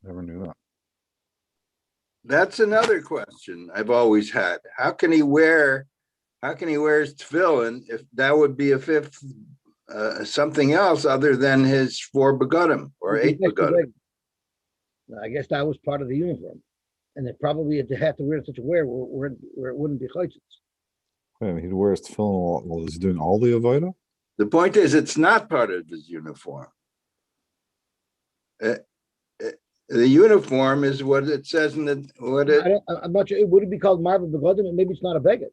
Never knew that. That's another question I've always had. How can he wear his tefillin if that would be a fifth, something else other than his 4 begodim or 8 begodim? I guess that was part of the uniform. And they probably had to wear it such a way where it wouldn't be chaytzitz. Wait, he wears tefillin while he's doing all the avodah? The point is, it's not part of his uniform. The uniform is what it says in the I'm not sure. It would it be called marva begodim, and maybe it's not a beged.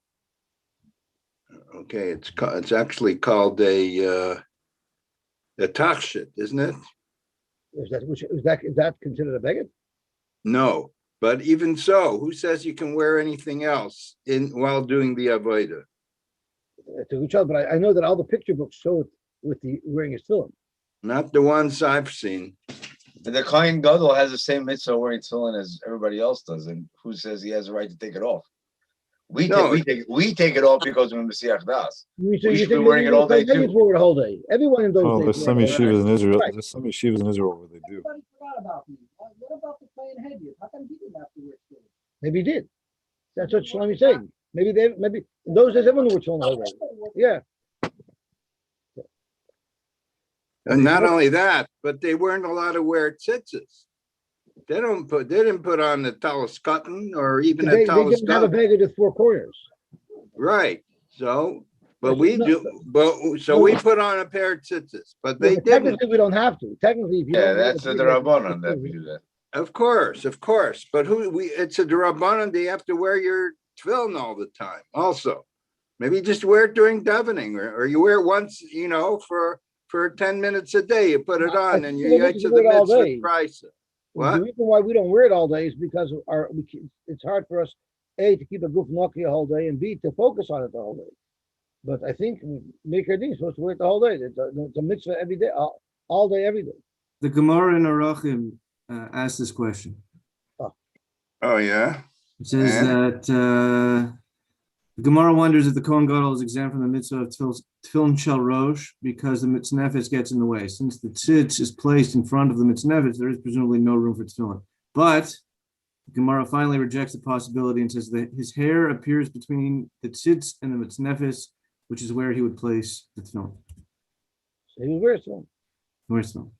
Okay, it's actually called a tachshit, isn't it? Is that considered a beged? No, but even so, who says you can wear anything else while doing the avodah? It's a good job, but I know that all the picture books show it with the wearing his tefillin. Not the ones I've seen. And the Kohen Gadol has the same mitzvah wearing tefillin as everybody else does, and who says he has a right to take it off? We take it off because we're Messiach Das. We should be wearing it all day too. For the whole day. Everyone in those days. There's some yeshivas in Israel. There's some yeshivas in Israel where they do. Everybody forgot about me. What about the Kohen headgear? How come he didn't have to wear tefillin? Maybe he did. That's what Shlomi's saying. Maybe in those days everyone wore tefillin all day. Yeah. And not only that, but they weren't allowed to wear tzitzis. They didn't put on the talus cotton or even a talus. They didn't have a beged with 4 corners. Right. So, but we do. But so we put on a pair of tzitzis, but they didn't. Technically, we don't have to. Technically, if you that's the Rabbanon that we do that. Of course. But it's a Rabbanon. They have to wear your tefillin all the time. Also, maybe just wear it during davening, or you wear it once, for 10 minutes a day. You put it on, and you get to the mitzvah price. What? The reason why we don't wear it all day is because it's hard for us, A, to keep a goof noki a whole day, and B, to focus on it the whole day. But I think Maker Deen is supposed to wear it the whole day. It's a mitzvah every day, all day, every day. The Gemara in Arachim asked this question. Oh, yeah? It says that the Gemara wonders if the Kohen Gadol is exempt from the mitzvah of tefillin shel rosh because the mitznefes gets in the way. Since the tzitz is placed in front of the mitznefes, there is presumably no room for tefillin. But the Gemara finally rejects the possibility and says that his hair appears between the tzitz and the mitznefes, which is where he would place the tefillin. So he wears tefillin. Where's tefillin?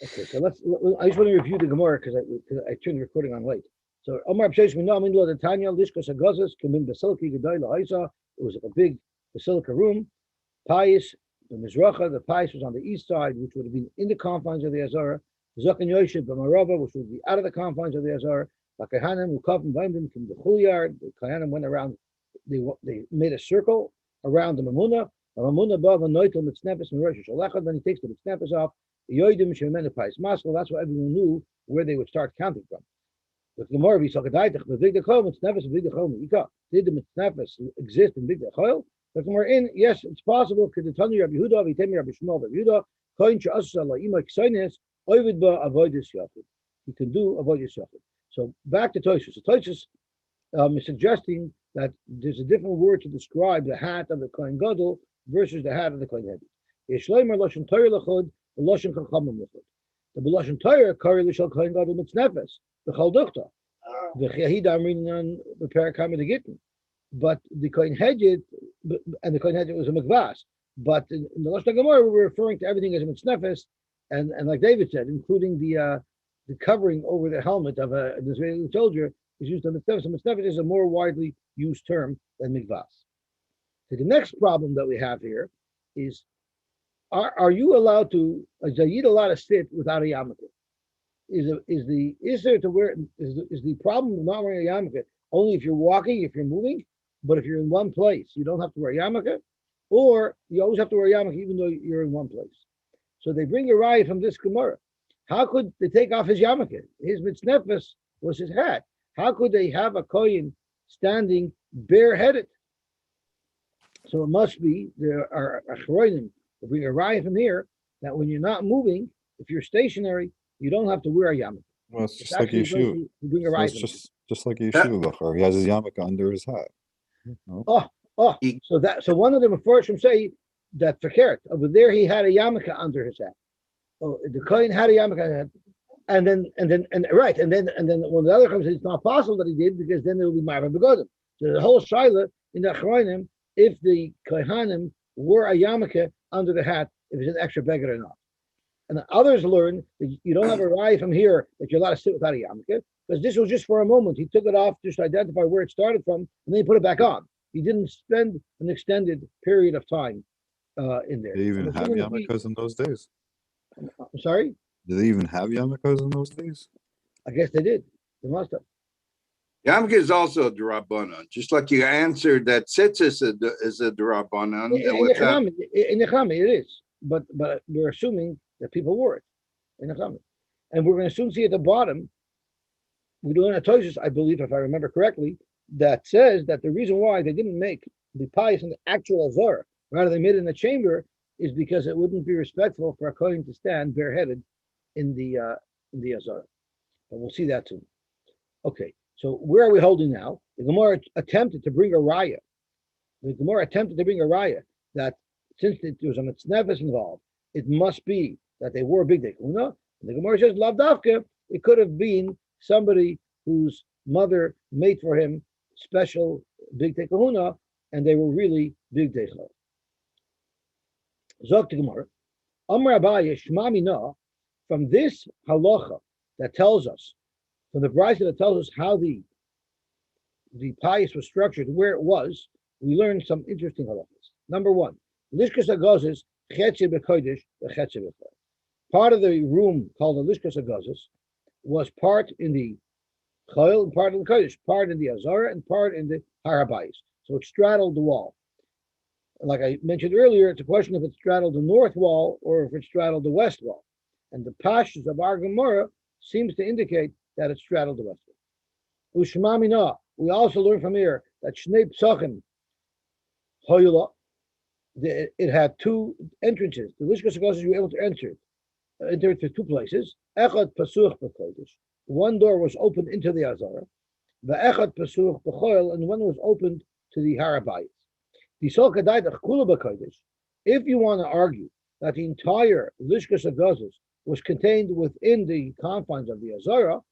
Okay, so I just want to review the Gemara because I turned the recording on late. So Omar Abshesh, we know the Tanya Lishkas Agazas come in Basilica Gedoyla Isa. It was a big basilica room. Pais, the Mizracha, the Pais was on the east side, which would have been in the confines of the Azara. Zakan Yoshev, the Marava, which would be out of the confines of the Azara. The Kahanim, Ukaf and Vaimdim from the Chulyard. The Kahanim went around, they made a circle around the Mamuna. The Mamuna above a Noitel Mitznefes and Rosh Hashanah. Then he takes the Mitznefes off. The Yoidim Shemen Pais Maskal, that's why everyone knew where they would start counting from. The Gemara we saw the big dechol, mitznefes, big dechol, meika. Did the mitznefes exist in big dechol? The Gemara in, yes, it's possible. Could the Tanya Rabbi Yehuda, Vitemi Rabbi Shmuel, Rabbi Yehuda, koin she'asas la ima k'saynes, ovid ba avodas yachid. You can do avodas yachid. So back to Tosfos. So Tosfos is suggesting that there's a different word to describe the hat of the Kohen Gadol versus the hat of the Kohen Heavy. Yeshleimer lashon Torah lachod, the lashon chachamim lachod. The lashon Torah kari l'shal Kohen Gadol mitznefes. The Chaldukta, the Chayida, I'm reading on the Parakam of the Gittin, but the Kohen Hedjit, and the Kohen Hedjit was a Mikvas, but in the Lashon Gemara, we're referring to everything as a Mitznefes, and like David said, including the covering over the helmet of an Israeli soldier is used on Mitznefes. So Mitznefes is a more widely used term than Mikvas. So the next problem that we have here is, are you allowed to, is Yid allowed to sit without a yarmulke? Is the problem of not wearing a yarmulke only if you're walking, if you're moving, but if you're in one place, you don't have to wear a yarmulke, or you always have to wear a yarmulke even though you're in one place. So they bring a riot from this Gemara. How could they take off his yarmulke? His mitznefes was his hat. How could they have a kohen standing bareheaded? So it must be there are achronim. They bring a riot from here that when you're not moving, if you're stationary, you don't have to wear a yarmulke. Well, it's just like Yeshiva. It's just like Yeshiva. He has his yarmulke under his hat. No? So one of the Mefarshim say that verkehrt. Over there, he had a yarmulke under his hat. Oh, the Kohen had a yarmulke, and then when the other comes, it's not possible that he did because then it will be Marva Begodim. So the whole shaila in the Achronim, if the Kohanim wore a yarmulke under the hat, if it's an extra beggar or not. And others learn that you don't have a raya from here that you're allowed to sit without a yarmulke, because this was just for a moment. He took it off just to identify where it started from, and then he put it back on. He didn't spend an extended period of time in there. Did they even have yarmulkes in those days? I'm sorry? Did they even have yarmulkes in those days? I guess they did. They must have. Yarmulke is also a drabanan, just like you answered that tzitzis is a drabanan. In Nechami, it is. But we're assuming that people wore it in Nechami. And we're going to soon see at the bottom, we learn at Tosfos, I believe, if I remember correctly, that says that the reason why they didn't make the pious in the actual Azor, rather they made it in the chamber, is because it wouldn't be respectful for a Kohen to stand bareheaded in the Azor. And we'll see that soon. Okay, so where are we holding now? The Gamora attempted to bring a raya. The Gamora attempted to bring a raya that since there was a mitznefes involved, it must be that they wore a big dekuna. And the Gamora says, Lav Davka, it could have been somebody whose mother made for him special big tekahuna, and they were really big tekahuna. Zok the Gemara, Amar Abaye Shema Mina, from this halacha that tells us, from the brisa that tells us how the pious was structured, where it was, we learned some interesting halachas. Number one, Lishkas Agazis Chetze B'Kodesh V'Chetze B'Chol. Part of the room called the Lishkas Agazis was part in the Chol and part in the Kodesh, part in the Azara and part in the Har HaBayis. So it straddled the wall. Like I mentioned earlier, it's a question if it straddled the north wall or if it straddled the west wall. And the pashas of our Gamora seems to indicate that it straddled the west wall. Ushma Mina, we also learn from here that Shnei Psachim Hoyula, it had two entrances. The Lishkas Agazis, you were able to enter it to two places. Echad Pasuch B'Kodesh. One door was opened into the Azara. The Echad Pasuch B'Choil, and one was opened to the Har HaBayis. If you want to argue that the entire Lishkas Agazis was contained within the confines of the Azara,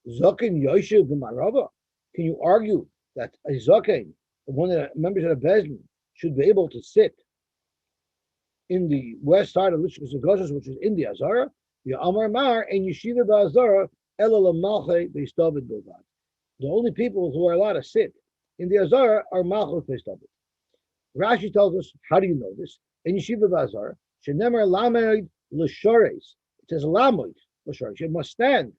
Zaken Yoshev B'Marava, can you argue that a Zaken, one of the members of the Bezdin, should be able to sit in the west side of Lishkas Agazis, which is in the Azara? The Amar Mar and Yeshiva B'Azara Ela L'Malchei B'Istavid B'Vad. The only people who are allowed to sit in the Azara are Malchus B'Istavid. Rashi tells us, how do you know this? In Yeshiva Bazar, Shenemar Lamed L'Shores. It says Lamed L'Shores. You must stand.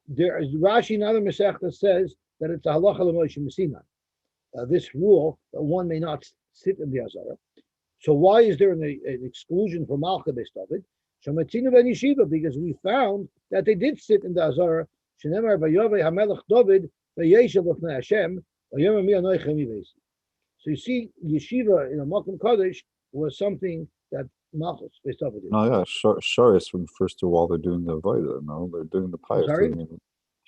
There is Rashi in other Masechta says that it's a halacha l'Moshe Messina. This rule that one may not sit in the Azara. So why is there an exclusion for Malcha B'Stavid? Shematzinu ben Yeshiva, because we found that they did sit in the Azara. Shenemar B'Yovei HaMelech David B'Yeshav L'Fnei Hashem B'Yom Mi Anoichem Yivesi. So you see, yeshiva in a Makom Kodesh was something that Malchus based off of it. No, yeah, Sharis refers to while they're doing the Voida, no? They're doing the pious. Sorry?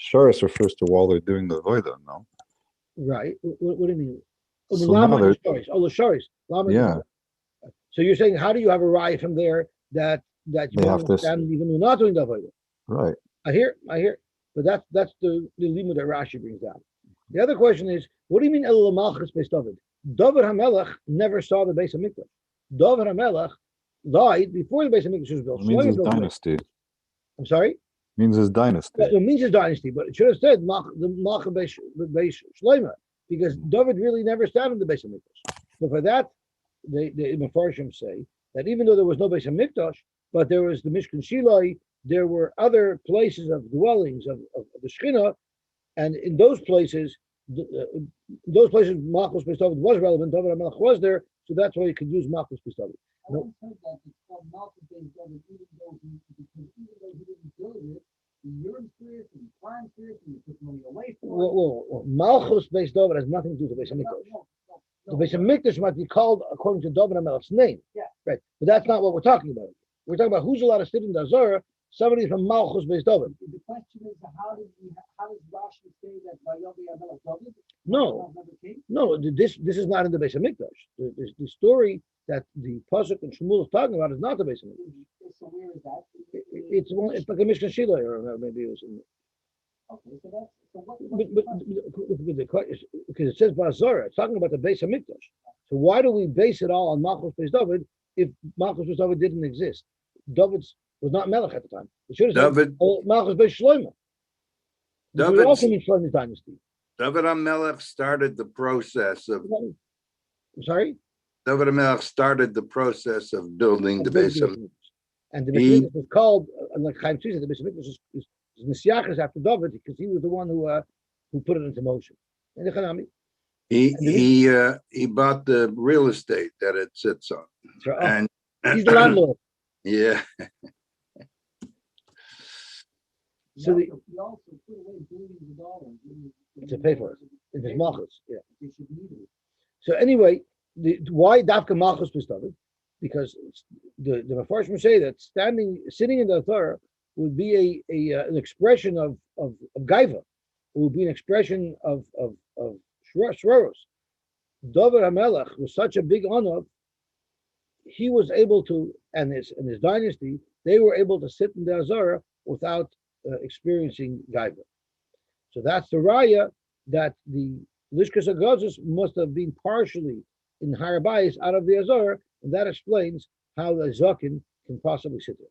Sharis refers to while they're doing the Voida, no? Right. What do you mean? Oh, So Lama now is Sharis. Oh, the Sharis. Lama is Yeah. Sharis. So you're saying, how do you have a raya from there that you They have don't this- understand even when not doing the Avodah? Right. I hear. But that's the limud that Rashi brings down. The other question is, what do you mean El Malchus based off it? David HaMelech never saw the Beis HaMikdash. David HaMelech died before the Beis HaMikdash was built. It means Shlomo his built it. dynasty. I'm sorry? Means his dynasty. It means his dynasty, but it should have said the Malchus Beis Shlomo, because David really never sat in the Beis HaMikdash. So for that, the Mefarshim say that even though there was no Beis HaMikdash, but there was the Mishkan Shilai, there were other places of dwellings of the Shekhinah, and in those places, Malchus Beis David was relevant. David HaMelech was there, so that's why you could use Malchus Beis David. I always heard that it's called Malchus Beis David, even though he didn't build it, the urine spirits and the crime spirits, and he took money away from it. Well, Malchus Beis David has nothing to do with the Beis HaMikdash. The Beis HaMikdash might be called according to David HaMelech's name, Yeah. right? But that's not what we're talking about. We're talking about who's allowed to sit in the Azara somebody from Malchus Beis David. The question is, how does Rashi say that Vayovi Amelech David? No, this is not in the Beis Hamikdash. The story that the pasuk and Shmuel is talking about is not the Beis Hamikdash. So where is that? It's like a Mishnah Shila, or maybe it was in. Okay, so that's so what. Because it says Bazara, it's talking about the Beis Hamikdash. So why do we base it all on Malchus Beis David if Malchus Beis David didn't exist? David was not Melech at the time. It should have said Malchus Beis Shlomo. David also means Shlomo's dynasty. David HaMelech started the process of. I'm sorry. David HaMelech started the process of building the Beis Hamikdash. And the Beis Hamikdash was called, like Chaim Tzvi said, the Beis Hamikdash is Messiachas after David because he was the one who put it into motion. And the Chanami. He bought the real estate that it sits on. Sure. And he's the landlord. Yeah. So he also put away billions of dollars to pay for it in his malchus. Yeah. So anyway, why Dafka Malchus Beis David? Because the Mefarshim say that sitting in the Torah would be an expression of gaiva. It would be an expression of shroros. David HaMelech was such a big honor. He was able to, and his dynasty, they were able to sit in the Azara without experiencing gaiva. So that's the raya that the Lishkas HaGazos must have been partially in Harabayis out of the Azara, and that explains how the Zakin can possibly sit there.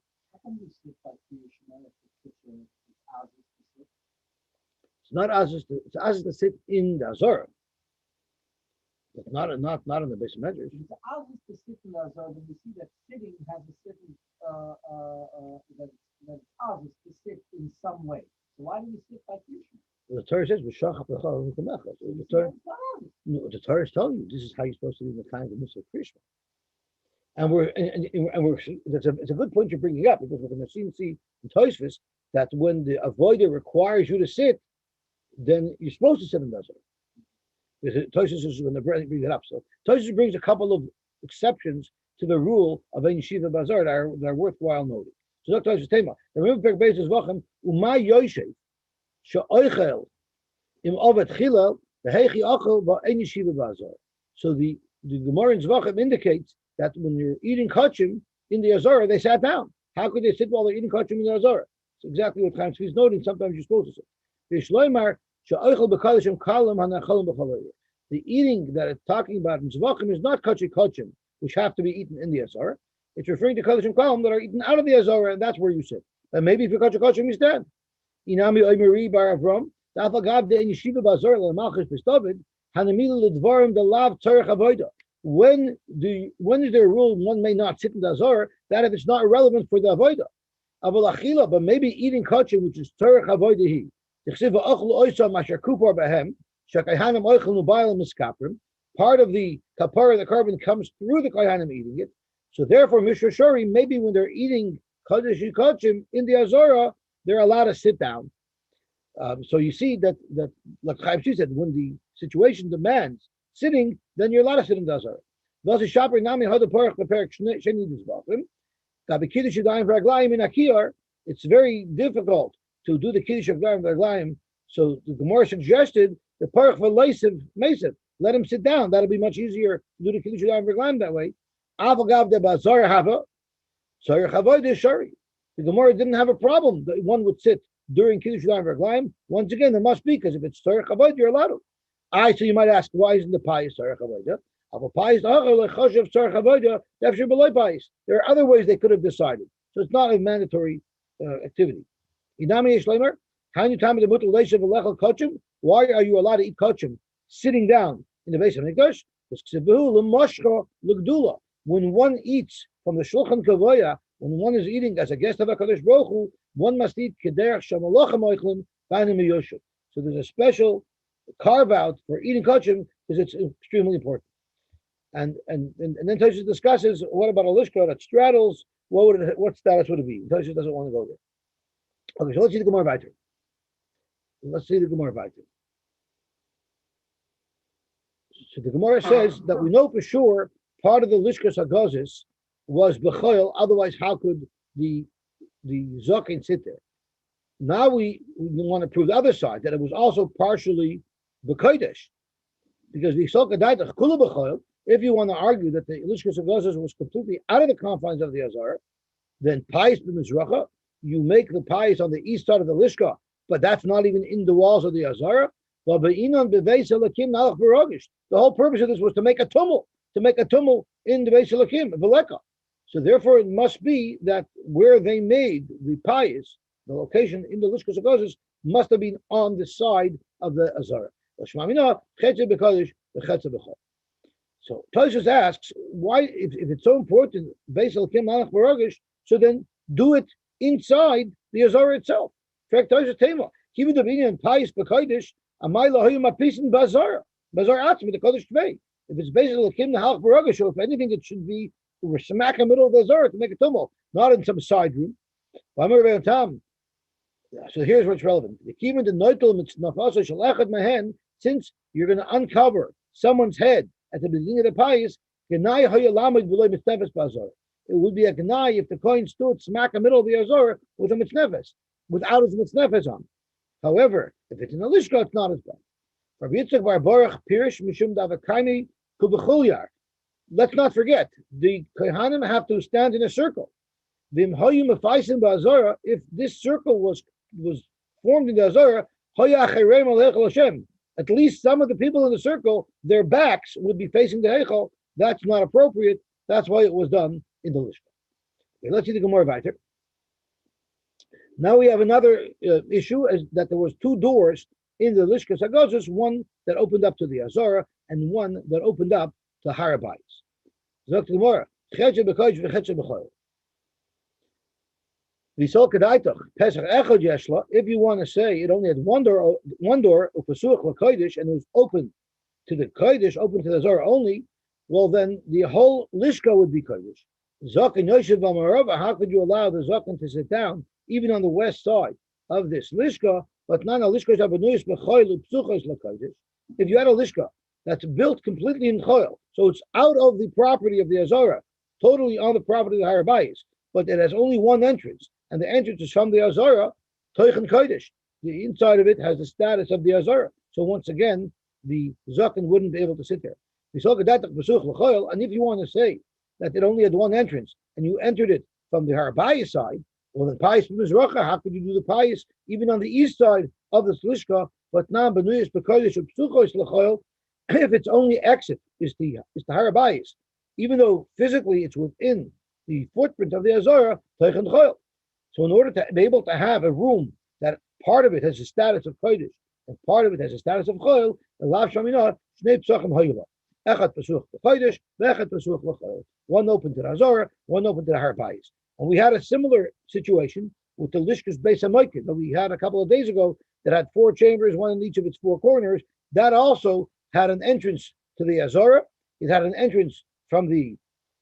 It's not Azus. It's Azus to sit in the Azara. But not in the Beis Hamikdash. It's Azus to sit in the Azara, but you see that sitting has a certain that Azus to sit in some way. So why do we sit by Krishna? The Torah says, the Torah is telling you this is how you're supposed to be in the time of the Mitzvah of Krishna. And we're it's a good point you're bringing up because we're going to see in Tosfos that when the avoider requires you to sit, then you're supposed to sit in the Azara. Because Tosfos is going to bring it up. So Tosfos brings a couple of exceptions to the rule of Ein Shiva Bazar that are worthwhile noting. So Dr. Tosfos Tema, remember Perek Beis Vachem Uma Yosef she'oichel im Ovet Chilel v'hechi achel v'Ein Shiva Bazar. So the Gemara in Zvachim indicates that when you're eating kachim in the Azara, they sat down. How could they sit while they're eating kachim in the Azara? It's exactly what Chaim Tzvi is noting. Sometimes you're supposed to sit. The eating that it's talking about in Zvachim is not kachim, which have to be eaten in the Azara. It's referring to kaddish and kalam that are eaten out of the Azara, and that's where you sit. And maybe if you're kachim, you stand. Inami oimeri bar Avram. Dafagav de yeshiva bazar lemalchus Beis David hanamil ledvarim the lav tzarich avoda. When is there a rule one may not sit in the Azara? That if it's not relevant for the avoda. Aval achila, but maybe eating kachim, which is tzarich avoda he. Part of the kapara, the carbon comes through the kohanim eating it. So therefore, Mishra Shori, maybe when they're eating kaddish and kachim in the Azara, they're allowed to sit down. So you see that like Chaim Tzvi said, when the situation demands sitting, then you're allowed to sit in the Azara. It's very difficult to do the Kiddush of Garim V'Aglayim. So the Gemara suggested the Parach V'Leisev Mesev. Let him sit down. That'll be much easier to do the Kiddush of Garim V'Aglayim that way. Avagav de Bazar Hava, Sarich Avodah Shari. The Gemara didn't have a problem that one would sit during Kiddush of Garim V'Aglayim. Once again, there must be, because if it's Sarich Avodah, you're allowed to. So you might ask, why isn't the pious Sarich Avodah? There are other ways they could have decided. So it's not a mandatory activity. Why are you allowed to eat kachim sitting down in the Beis Hamikdash? When one eats from the Shulchan Kavoya, when one is eating as a guest of HaKadosh Baruch Hu, one must eat kederach shamalochem oichlin b'anim yoshev. So there's a special carve out for eating kachim because it's extremely important. And then Tosfos discusses what about a lishka that straddles. What status would it be? Tosfos doesn't want to go there. Okay, so let's see the Gemara weiter. So the Gemara says that we know for sure part of the Lishkas HaGazos was B'choil, otherwise how could the the zaken sit there. Now we want to prove the other side, that it was also partially the kodesh, because the Yisrael Daitach kula b'choil. If you want to argue that the Lishkas of Gazas was completely out of the confines of the Azara, then Pais b'Mizracha, you make the Pais on the east side of the Lishka, but that's not even in the walls of the Azara. The whole purpose of this was to make a tumult in the Beis Elokim, Veleka. So therefore, it must be that where they made the Pais, the location in the Lishkas of Gazas, must have been on the side of the Azara. So Tosfos asks, why, if it's so important, so then do it inside the Azara itself. In fact, Tosfos Tema, even the Binyan Pais B'Kodesh, Amayla Hoyim Apisin Bazar Atzmi the Kodesh Tvei. If it's basically Kim the Halach Barogish, or if anything, it should be smack in the middle of the Azara to make a tumult, not in some side room. So here's what's relevant. Since you're going to uncover someone's head at the beginning of the pious, it would be a gnai if the coin stood smack in the middle of the Azor with a mitznefes, without his mitznefes on. However, if it's in a lishka, it's not as bad. Let's not forget, the kohanim have to stand in a circle. If this circle was formed in the Azara, at least some of the people in the circle, their backs would be facing the Heichal. That's not appropriate. That's why it was done in the Lishka. Okay, let's see the Gamora weiter. Now we have another issue, is that there was two doors in the Lishka Sagazos, one that opened up to the Azara and one that opened up to Harabais. Zok Gamora, if you want to say it only had one door, and it was open to the Kodesh, open to the Zohar only, well then the whole Lishka would be Kodesh. How could you allow the Zaken to sit down even on the west side of this Lishka? But not a Lishka. If you had a Lishka that's built completely in Choil, so it's out of the property of the Azara, totally on the property of the Harabayis, but it has only one entrance, and the entrance is from the Azara, Toichen Kodesh. The inside of it has the status of the Azara. So once again, the Zaken wouldn't be able to sit there. And if you want to say that it only had one entrance, and you entered it from the Harabayis side, well, the Pais from Mizracha, how could you do the Pais even on the east side of the Lishka? But now, if its only exit is the Harabayis, even though physically it's within the footprint of the Azara, Teichen Choil. So in order to be able to have a room that part of it has the status of Kodesh and part of it has the status of Choil, one open to the Azara, one open to the Harabayis. And we had a similar situation with the Lishkas Beis HaMoikid that we had a couple of days ago that had 4 chambers, one in each of its 4 corners. That also had an entrance to the Azara. It had an entrance from the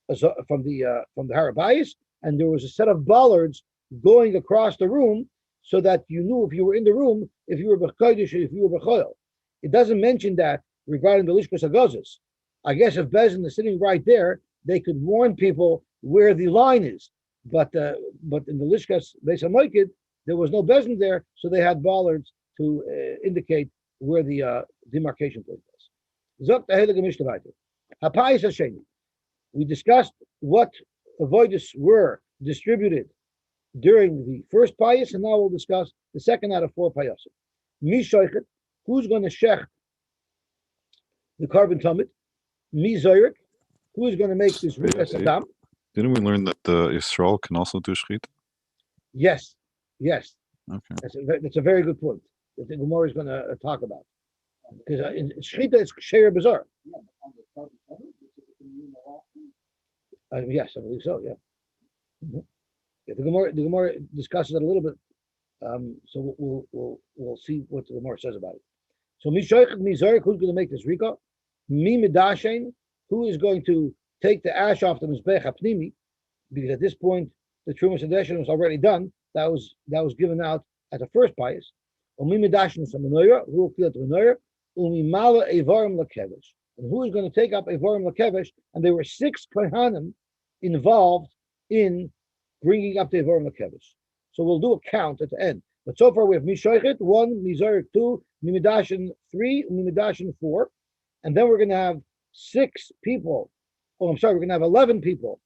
Harabayis, and there was a set of bollards going across the room so that you knew if you were in the room, if you were b'kodesh, if you were b'choil. It doesn't mention that regarding the Lishkas Hagazos. I guess if Bezin is sitting right there, they could warn people where the line is. But in the Lishkas Beis HaMoikid, there was no Bezin there, so they had bollards to indicate where the demarcation point was. Zok Tehelig Mishnah weiter. Hapayis Hasheni. We discussed what avoidus were distributed during the first payas, and now we'll discuss the second out of 4 payasim. Mi shoichet, who's going to shech the carbon tumid? Mi zoyrik, who is going to make this rikas adam? Didn't we learn that the Yisrael can also do shechita? Yes. Okay. That's a very good point that the Gamora is going to talk about. Because in shechita it's sheir bizarre. Yes, I believe so. Yeah. Mm-hmm. Yeah, the Gemara discusses it a little bit, so we'll see what the Gemara says about it. So Mishoichet Mizarik, who's going to make this rika? Mi Midashen, who is going to take the ash off the Mizbech HaPnimi, because at this point the Trumas Hadeshin was already done. That was given out at the first pious. Mi Midashen Samanoira, who will clear the Menorah, Umi Mala Evarim Lakevish. And who is going to take up Evarim Lakevish? And there were 6 Kohanim involved in bringing up the Evarim Lakevish. So we'll do a count at the end. But so far we have Mishoichet 1, Mizar 2, Mimidashin 3, Mimidashin 4. And then we're going to have 6 people. Oh, I'm sorry, we're going to have 11 people.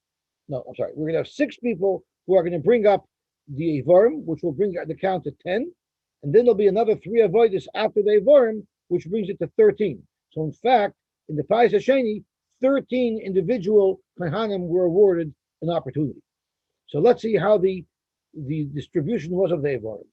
No, I'm sorry. We're going to have 6 people who are going to bring up the Avarim, which will bring the count to 10. And then there'll be another 3 Avoidus after the Avarim, which brings it to 13. So in fact, in the Pais Hasheni, 13 individual Kohanim were awarded an opportunity. So let's see how the distribution was of the Avarim.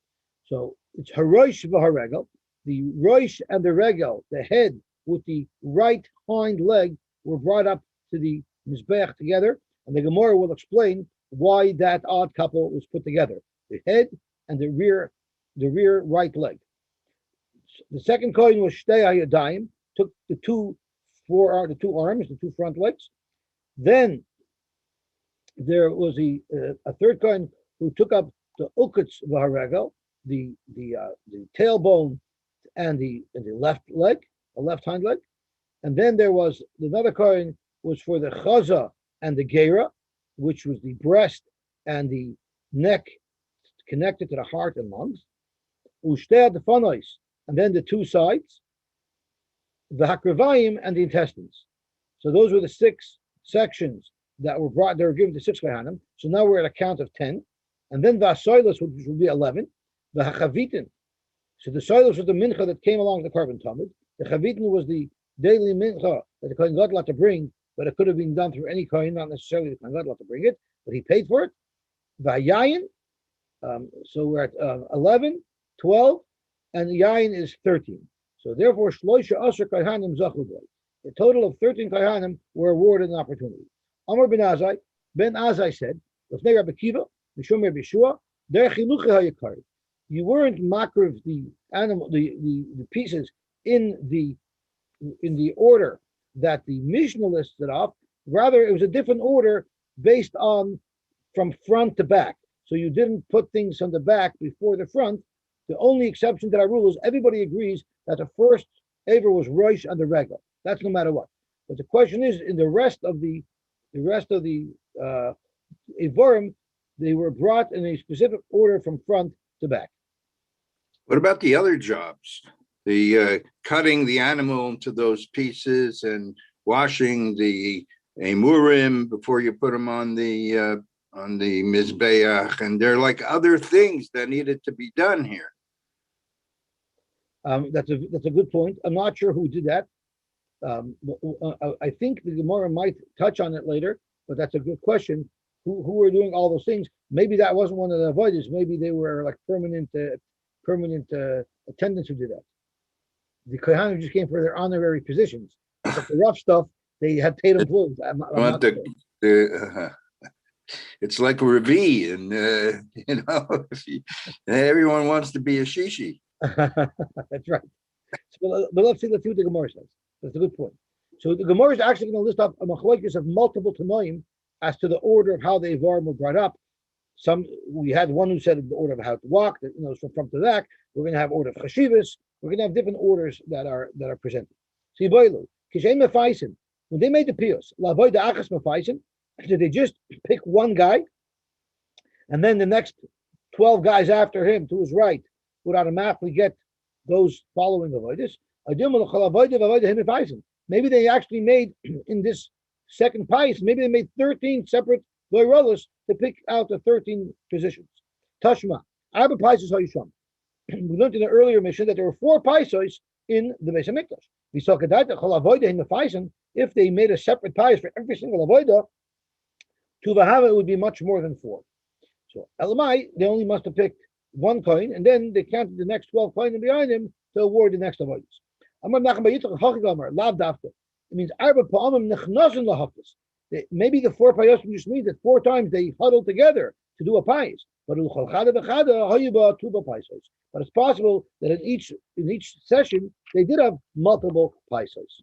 So it's Harosh v'Haregel, the Rosh and the Regel, the head with the right hind leg, were brought up to the Mizbeach together, and the Gamora will explain why that odd couple was put together: the head and the rear right leg. The second coin was Shtei Hayadayim, took the two arms, the 2 front legs. Then there was a third coin who took up the Uketz v'Haregel, the tailbone and the left leg, the left hind leg. And then there was another coin was for the Chaza and the Gera, which was the breast and the neck connected to the heart and lungs. Ushtea the Fanois, and then the 2 sides, the Hakrivayim and the intestines. So those were the 6 sections that were brought. They were given to 6 Kohanim. So now we're at a count of 10, and then the Asoilus, which will be 11, the Hachavitin. So the Asoilus was the mincha that came along the carbon tamid. The Chavitin was the daily mincha that the Kohen Gadol had to bring, but it could have been done through any Kohen, not necessarily the Kohen Gadol had to bring it, but he paid for it. Vayayin. So we're at 11, 12, and the Yayin is 13. So therefore, Shloisha Asher Kohanim Zachu. A total of 13 Kohanim were awarded an opportunity. Amar ben Azai said, Lefnei Rabbi Kiva, Mishum Rabbi Yeshua, Der Chiluchi HaYakari. You weren't makriv the animal, the pieces in the order that the Mishnah listed off. Rather, it was a different order based on from front to back. So you didn't put things on the back before the front. The only exception to that rule is everybody agrees that the first Aver was Rosh and the Regel. That's no matter what. But the question is, in the rest of the Avarim, they were brought in a specific order from front to back. What about the other jobs? The cutting the animal into those pieces and washing the emurim before you put them on the mizbeach, and there are like other things that needed to be done here. That's a good point. I'm not sure who did that. I think the Gemara might touch on it later, but that's a good question. Who were doing all those things? Maybe that wasn't one of the avoiders. Maybe they were like permanent attendants who did that. The Kohanim just came for their honorary positions. But the rough stuff, they had paid employees. It's like a Revi, and everyone wants to be a shishi. That's right. So, but let's see what the Gemara says. That's a good point. So the Gemara is actually going to list up a machlokes of multiple tanoim as to the order of how the Avarim were brought up. We had one who said the order of how to walk, from front to back. We're going to have order of chashivas. We're going to have different orders that are presented. So when they made the piyos, lavoy the achas mefaisim, did they just pick one guy, and then the next 12 guys after him to his right would automatically get those following avoiders? Maybe they actually made in this second pais, maybe they made 13 separate loyrolas to pick out the 13 positions. Tashma, Arba paisos hayisham. We learned in the earlier mission that there were 4 paisos in the Beis Hamikdash. We saw that if they made a separate pais for every single avoida, to Vahava it would be much more than 4. So Elamai, they only must have picked 1 coin, and then they counted the next 12 coins behind him to award the next avoidus. It means maybe the 4 payosim just means that 4 times they huddled together to do a pais. But it's possible that in each session they did have multiple paisos.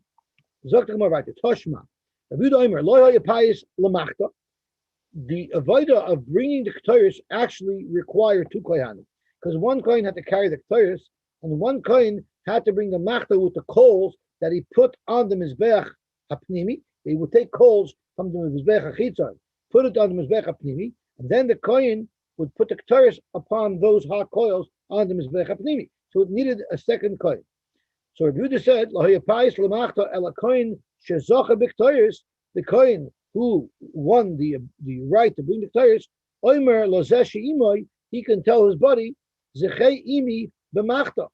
The avoida of bringing the ketores actually required 2 kohanim, because 1 kohen had to carry the ketores, and 1 kohen had to bring the machta with the coals that he put on the mizbeach hapnimi. They would take coals from the mizbeach hachitzon, put it on the mizbeach hapnimi, and then the kohen would put the Ketores upon those hot coils on the Mizbech HaPnimi. So it needed a second coin. So Rabbi Yehuda said, the coin who won the right to bring the Ketores, Omer Lozeshi Imoy, he can tell his buddy, Zechei Imi b'machta.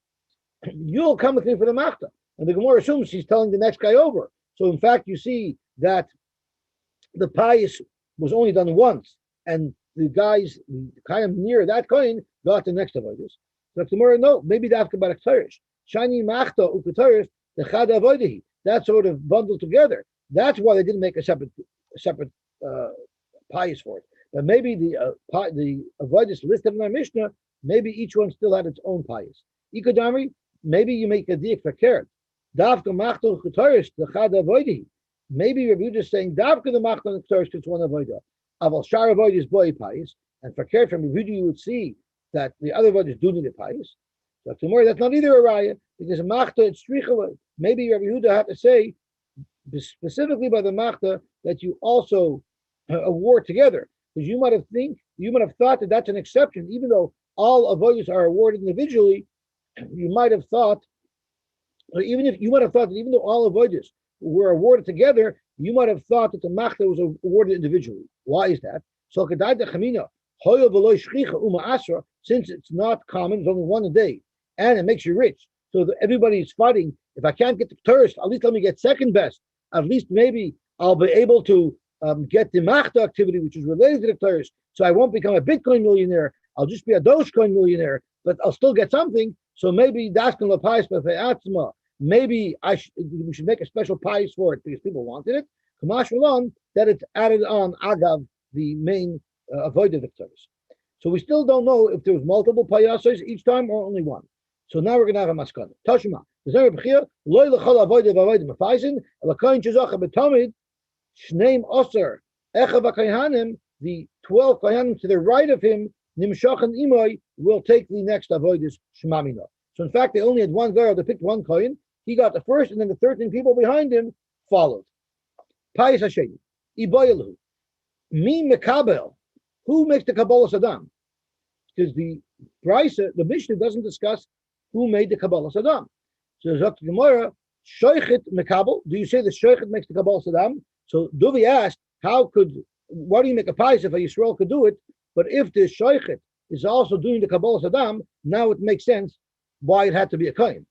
You'll come with me for the machta. And the Gemara assumes he's telling the next guy over. So in fact, you see that the pious was only done once, and the guys kind of near that coin got the next avodas. So the Gemara, no, maybe that's about a Ketores. Shani machta uketores the chad avodahi. That sort of bundled together. That's why they didn't make a separate pious for it. But maybe the avodas listed in our Mishnah, maybe each one still had its own pious. Ikodamri, maybe you make a diak fakert. Davka machta uketores the chad avodahi. Maybe Rabbi Yehuda is saying Davka the machta uketores because one avodah. Aval shar avodah is boy pious, and fakert from Rabbi Yehuda you would see that the other avodas do need a pious. So tomorrow that's not either a raya because a machta it's strichel. Maybe Rabbi Yehuda had to say specifically by the machta that you also award together, because you might have thought that that's an exception, even though all avodas are awarded individually. You might have thought, or even though all avodas were awarded together, you might have thought that the machta was awarded individually. Why is that? So since it's not common, it's only one a day, and it makes you rich. So that everybody's fighting. If I can't get the tourist, at least let me get second best. At least maybe I'll be able to get the machta activity, which is related to the tourist. So I won't become a Bitcoin millionaire. I'll just be a Dogecoin millionaire, but I'll still get something. So maybe daskan lapais b'fe'atzma. Maybe we should make a special pies for it because people wanted it. Kamash Malon, that it's added on agav the main avodah victors. So we still don't know if there was multiple payasos each time or only one. So now we're going to have a maskana. Tashma. The 12 kohanim to the right of him, nimshachan imoy, will take the next avodas shmamina. So in fact, they only had one girl. They picked one kohen. He got the first, and then the 13 people behind him followed. Payis Hashem. Iboyalu. Mi mekabel. Who makes the Kabbalah Saddam? Because the Mishnah doesn't discuss who made the Kabbalah Saddam. So Dr. Gamora, Shoichet Mekabel. Do you say the Shoichet makes the Kabbalah Saddam? So Duvi asked, why do you make a pies if a Yisrael could do it? But if the Shoichet is also doing the Kabbalah Saddam, now it makes sense why it had to be a Kohen.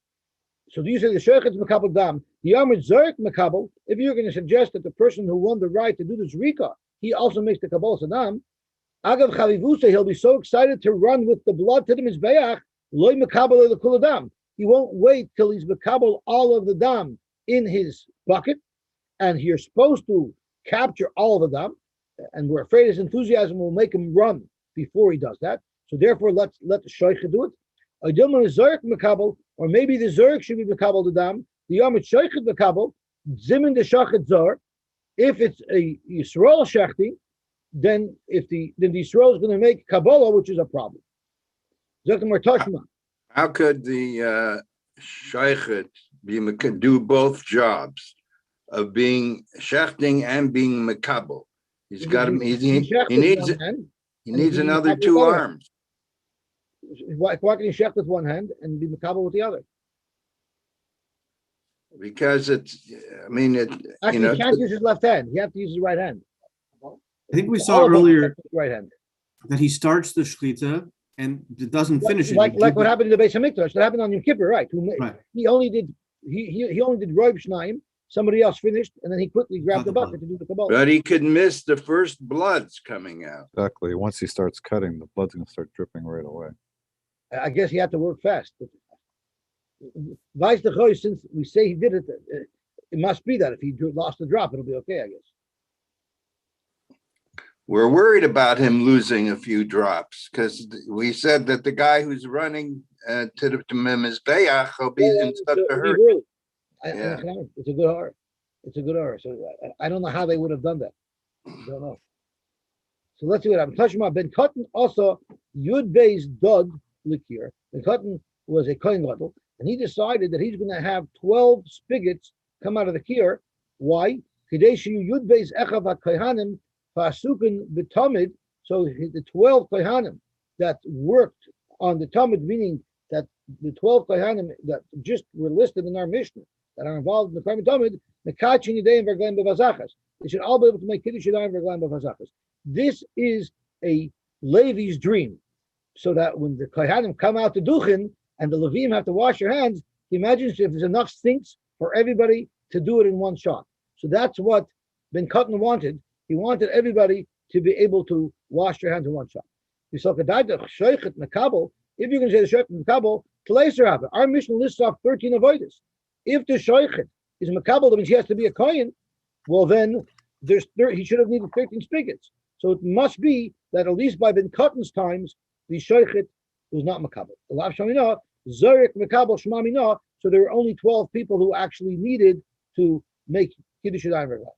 So do you say the Shoichet is Mekabel Dam? The Amrit Zerk Mekabel, if you're going to suggest that the person who won the right to do this Rika, he also makes the Kabbalah Saddam, Agav Chavivusa, he'll be so excited to run with the blood to the Mizbeach, Loi Mekabel the Kuladam. He won't wait till he's Mekabel all of the Dam in his bucket, and you're supposed to capture all of the Dam, and we're afraid his enthusiasm will make him run before he does that. So therefore, let the Shoichet do it. Zerk Mekabel, or maybe the Zerk should be Mekabel the Dam. The Yomit Shoichet Mekabel, Zimin the Shachet Zor. If it's a Yisrael Shechting, then the Yisrael is going to make Kabbalah, which is a problem. How could the Shoichet do both jobs of being Shechting and being Mekabel? He needs another two arms. Why can he shecht with one hand and be Mekabel with the other? Because he can't use his left hand. He has to use his right hand. I think we saw earlier right hand that he starts the shchita and it doesn't finish it. Like what happened in the Beis Hamikdash. That happened on Yom Kippur, right? He only did Roib Shnaim. Somebody else finished, and then he quickly grabbed the bucket to do the Kabbalah. But he could miss the first bloods coming out. Exactly. Once he starts cutting, the blood's going to start dripping right away. I guess he had to work fast. Vice the Choy, since we say he did it, it must be that if he lost the drop, it'll be okay, I guess. We're worried about him losing a few drops because we said that the guy who's running to Mizbeach will be in such a hurry. It's a good hour. It's a good hour. So I don't know how they would have done that. I don't know. So let's see what happened. Tashma Ben Cotton also Yud Beis Dod Likir. Ben Cotton was a Kohen Gadol, and he decided that he's going to have 12 spigots come out of the kir. Why? Kadeshu Yud Beis Echav HaKohanim Fasukin B'Tamid. So the 12 Kohanim that worked on the Talmud, meaning that the 12 Kohanim that just were listed in our Mishnah that are involved in the Karmel Talmud, Mekachin Yidayim V'Raglayim B'Vazachas. They should all be able to make Kiddush Yidayim V'Raglayim B'Vazachas. This is a Levi's dream, so that when the Kohanim come out to Duchen and the Levim have to wash their hands, imagine if there's enough sinks for everybody to do it in one shot. So that's what Ben Cotton wanted. He wanted everybody to be able to wash their hands in one shot. If you're going to say the Shoichet Mekabel, our mission lists off 13 avodas. If the Shoichet is Mekabel, that means he has to be a Kohen, well then he should have needed 13 spigots. So it must be that at least by Ben Cotton's times, the Shoichet was not Mekabel. Zarek Mekabel Shema Mina, so there were only 12 people who actually needed to make Kiddush Yadayim V'Raglayim.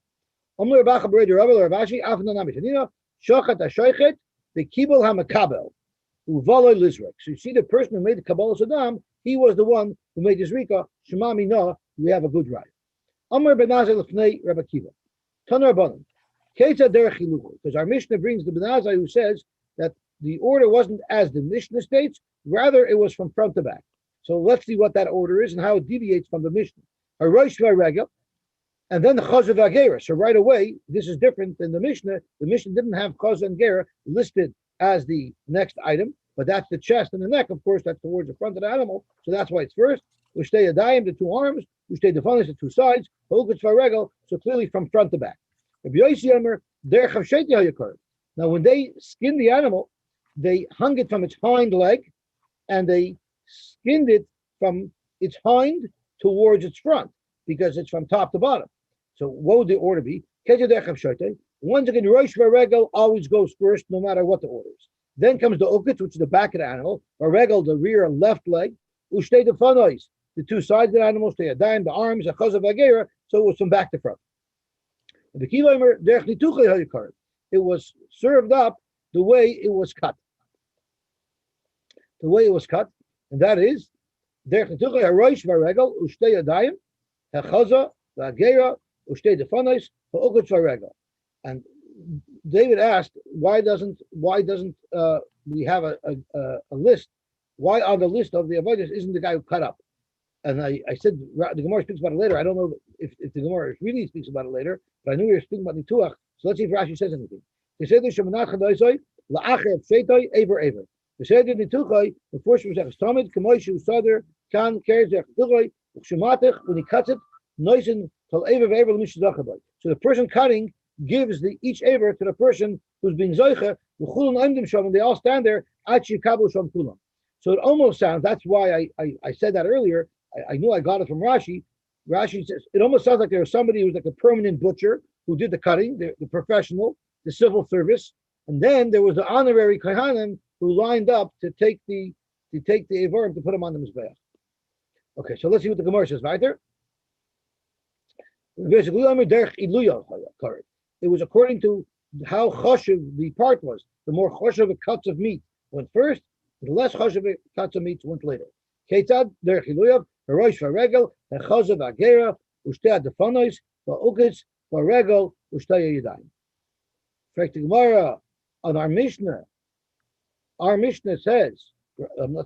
Amr Bacha B'Rei Rabbi Ravashi Afnan Amishanina Shochat HaShoichet the Kibel HaMekabel Uvaloi Lizrek. So you see, the person who made the Kabbalah Saddam, he was the one who made this Rika Shema Mina. We have a good ride. Amr Ben Azai L'Fnei Rabbi Kiva Tanar Banim Keita Derech Hiluchu, because our Mishnah brings the Ben Azai who says that the order wasn't as the Mishnah states, rather it was from front to back. So let's see what that order is and how it deviates from the Mishnah. Harosh V'Regel, and then the Chaz of Agera. So right away, this is different than the Mishnah. The Mishnah didn't have Chaz and Gera listed as the next item, but that's the chest and the neck. Of course, that's towards the front of the animal. So that's why it's first. Ushtei Yadayim, the two arms. Ushtei Defanis, the two sides. Hokutz V'Regel, so clearly from front to back. Rabbi Yosy Omer, Derech Havsheti HaYakar. Now, when they skinned the animal, they hung it from its hind leg, and they skinned it from its hind towards its front, because it's from top to bottom. So what would the order be? Once again, Rosh Varegel always goes first, no matter what the order is. Then comes the ukit, which is the back of the animal. Varegel, the rear left leg. Ushtei the fanois, the two sides of the animal. Ushtei Yadayim, the arms. A chazav agera. So it was from back to front. It was served up the way it was cut. The way it was cut, and that is derech nituchay harosh varegel ushtei Yadayim, hachaza v'agera. And David asked, why doesn't we have a list? Why on the list of the avodas isn't the guy who cut up? And I said the Gemara speaks about it later. I don't know if the Gemara really speaks about it later, but I knew we were speaking about Nituach. So let's see if Rashi says anything. They said the Shemanat Chadaisai la'acher pshetoi ever ever. They said the Nituchai the first was Echstamid Kamoishu Sader Kan Kerz Echtuchai Shematich when he cuts it Noisen. So the person cutting gives each aver to the person who's being zoicha. And they all stand there. So it almost sounds. That's why I said that earlier. I knew I got it from Rashi. Rashi says it almost sounds like there was somebody who was like a permanent butcher who did the cutting, the professional, the civil service, and then there was the honorary kohanim who lined up to take the aver to put them on the mizbeach. Okay, so let's see what the Gemara says right there. It was according to how choshev the part was. The more choshev cuts of meat went first, the less choshev cuts of meat went later. Ketzad derech iluyav harosh varegel hachazav agera ushtei adefanois va'ukitz varegel ushtei yadayim. Fact the Gemara on our Mishnah. Our Mishnah says,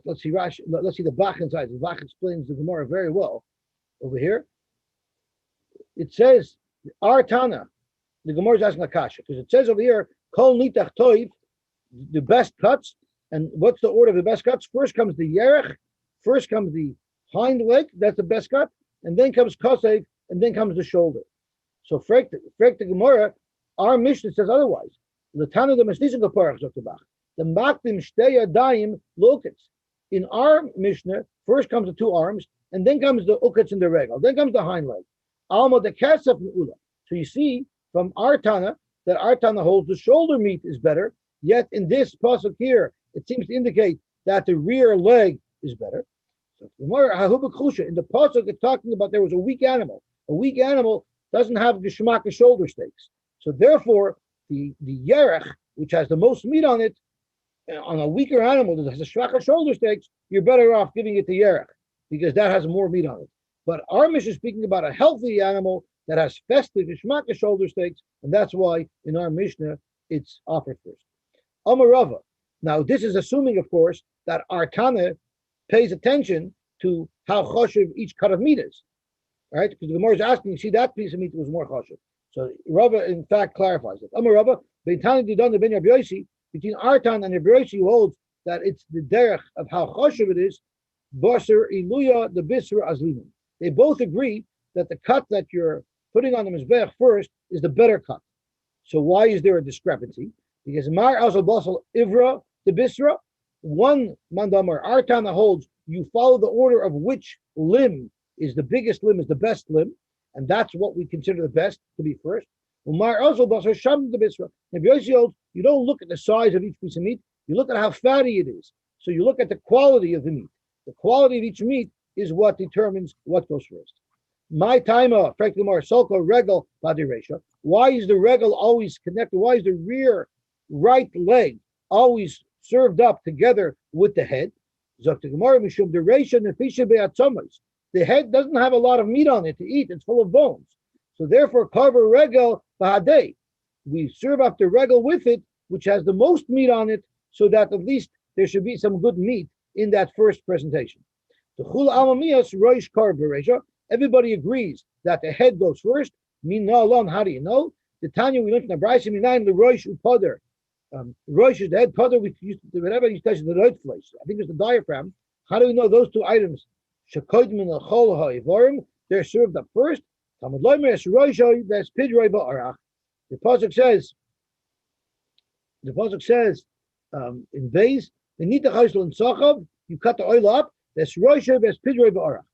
let's see Rashi. Let's see the Bach inside. The Bach explains the Gemara very well over here. It says our Tana, the Gemara is asking Akasha, because it says over here, Kol Nitach Toiv, the best cuts. And what's the order of the best cuts? First comes the Yerech, first comes the hind leg, that's the best cut, and then comes Kosev, and then comes the shoulder. So Frek the Gemara, our Mishnah says otherwise. The Tana the Mesnisim Kaparach Zotabach. The Makdim Shtei Yadayim Lokitz. In our Mishnah, first comes the two arms, and then comes the ukitz and the regal, then comes the hind leg. Alma the Kesef Ula. So you see from our Tana that our Tana holds the shoulder meat is better, yet in this pasuk here, it seems to indicate that the rear leg is better. So in the pasuk it's talking about there was a weak animal. A weak animal doesn't have geshmak shoulder steaks. So therefore, the yerech, which has the most meat on it, on a weaker animal that has a shvacha shoulder steaks, you're better off giving it to yerech because that has more meat on it. But our Mishnah is speaking about a healthy animal that has festive geshmak shoulder steaks, and that's why in our Mishnah it's offered first. Amarava, Now, this is assuming, of course, that our Tana pays attention to how choshev each cut of meat is, right? Because the Gemara is asking, see, that piece of meat was more choshev. So Rava, in fact, clarifies it. Amar Rava, between our Tana and Rabbi Yossi, who holds that it's the derech of how choshev it is, Basar iluya the bisra azlimin. They both agree that the cut that you're putting on the mizbech first is the better cut. So why is there a discrepancy? Because Mar Azal Basal Ivra the Bisra, one mandamar Artana holds you follow the order of which limb is the biggest limb, is the best limb, and that's what we consider the best to be first. Mar Azal Basal Sham the Bisra. If you don't look at the size of each piece of meat, you look at how fatty it is. So you look at the quality of the meat. The quality of each meat is what determines what goes first. My timer, frankly, more solko regal badiresha. Why is the regal always connected? Why is the rear right leg always served up together with the head? The head doesn't have a lot of meat on it to eat; it's full of bones. So therefore, carver regal bahadei. We serve up the regal with it, which has the most meat on it, so that at least there should be some good meat in that first presentation. The chul amamiyas roish carver. Everybody agrees that the head goes first. Alone, how do you know? The Tanya we learned in the Brayso Minayin the Roish Upader. Roish is the head. Pader we used to whenever you touch the right place. I think it's the diaphragm. How do we know those two items? Shekoidmin al Chol Ha'ivorim. They're served up first. Talmud Loimer es Roisho ves Pidroi Ba'arach. The pasuk says in Beis the Nita Chaisel and Sachav. You cut the oil up. That's Roisho ves Pidroi Ba'arach.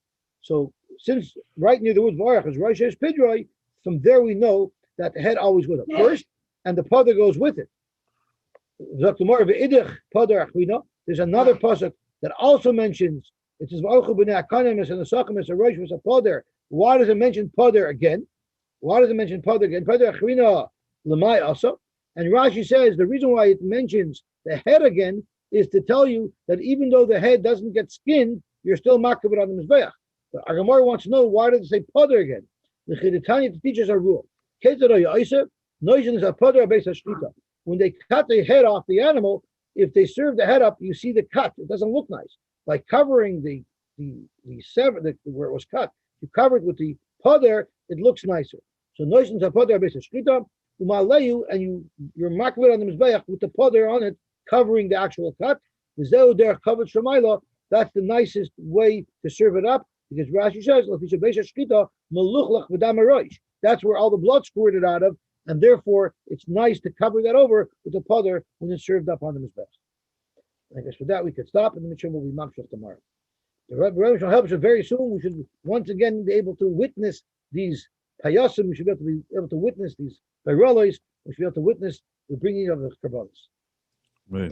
So since right near the word Barach is Rosh Pidroi, from there we know that the head always goes up first, and the pada goes with it. There's another pasuk that also mentions it says why does it mention pada again? Why does it mention pada again? Lemai also, and Rashi says the reason why it mentions the head again is to tell you that even though the head doesn't get skinned, you're still makabed on the mizbeach. But our Gamora wants to know why did it say poder again? The Chiditanya teaches our rule. When they cut the head off the animal, if they serve the head up, you see the cut. It doesn't look nice. By covering the sever where it was cut, you cover it with the poder, it looks nicer. So noishins are poder based on shkita, and you're marking it on the mizbeach with the poder on it, covering the actual cut. That's the nicest way to serve it up. Because Rashi says, that's where all the blood squirted out of, and therefore it's nice to cover that over with the puder when it's served up on the mizbech. I guess with that we could stop, and the Mishnah will be mamshach tomorrow. The Rebbe shall help us very soon. We should once again be able to witness these payasim. We should be able to witness these bayrolos. We should be able to witness the bringing of the karbanos. Right.